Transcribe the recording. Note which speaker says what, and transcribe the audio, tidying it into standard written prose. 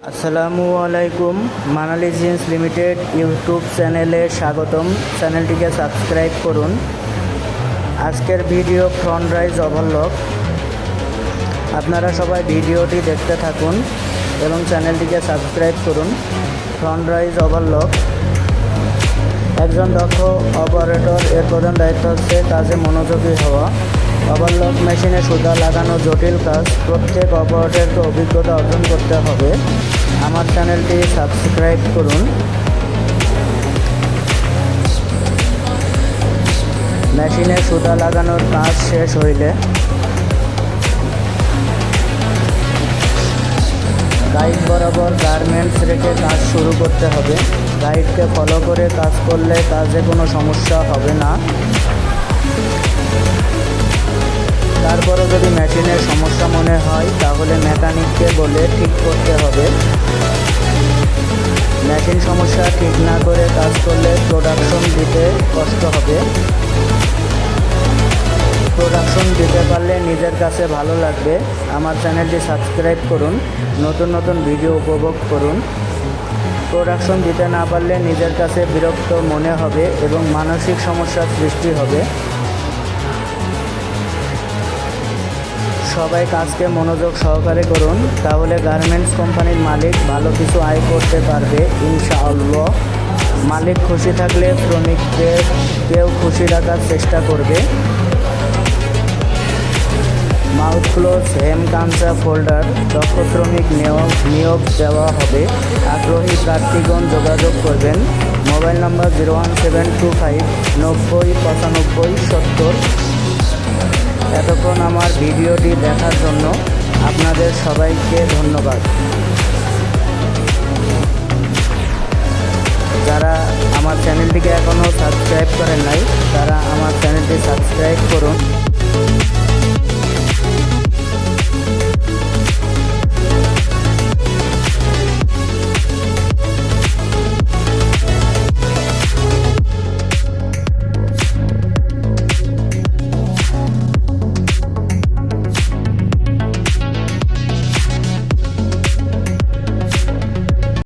Speaker 1: আসসালামু আলাইকুম। Manali jeans limited YouTube চ্যানেলে স্বাগতম। চ্যানেলটিকে সাবস্ক্রাইব করুন। আজকের ভিডিও ফ্রন্ট রাইজ ওভারলক। আপনারা সবাই ভিডিওটি দেখতে থাকুন এবং চ্যানেলটিকে সাবস্ক্রাইব করুন। Front rise overlock. একজন দক্ষ অপারেটর এর প্রধান দায়িত্ব হচ্ছে কাজে মনোযোগী হওয়া। ওভারলক মেশিনে সুতা লাগানো জটিল কাজ। প্রত্যেক অপারেটরকে অভিজ্ঞতা অর্জন করতে হবে। আমার চ্যানেলটি সাবস্ক্রাইব করুন। মেশিনে সুতা লাগানোর কাজ শেষ হইলে গাইড বরাবর গার্মেন্টস রেখে কাজ শুরু করতে হবে। গাইডকে ফলো করে কাজ করলে কাজে কোনো সমস্যা হবে না। তারপরও যদি মেশিনের সমস্যা মনে হয় তাহলে মেকানিককে বলে ঠিক করতে হবে। মেশিন সমস্যা ঠিক না করে কাজ করলে প্রোডাকশন দিতে কষ্ট হবে। প্রোডাকশন দিতে পারলে নিজের কাছে ভালো লাগবে। আমার চ্যানেলটি সাবস্ক্রাইব করুন। নতুন নতুন ভিডিও উপভোগ করুন। প্রোডাকশন দিতে না পারলে নিজের কাছে বিরক্ত মনে হবে এবং মানসিক সমস্যার সৃষ্টি হবে। সবাই কাজকে মনোযোগ সহকারে করুন, তাহলে গার্মেন্টস কোম্পানির মালিক ভালো কিছু আয় করতে পারবে ইনশাআল্লাহ। মালিক খুশি থাকলে শ্রমিকদেরকেও খুশি রাখার চেষ্টা করবে। মাউথ ক্লোজ হেম কাঞ্চা ফোল্ডার দক্ষ শ্রমিক নিয়োগ দেওয়া হবে। আগ্রহী প্রার্থীগণ যোগাযোগ করবেন। মোবাইল নম্বর 01725 90 95 70। এতক্ষণ আমার ভিডিওটি দেখার জন্য আপনাদের সবাইকে ধন্যবাদ। যারা আমার চ্যানেলটিকে এখনও সাবস্ক্রাইব করেন নাই তারা আমার চ্যানেলটি সাবস্ক্রাইব করুন।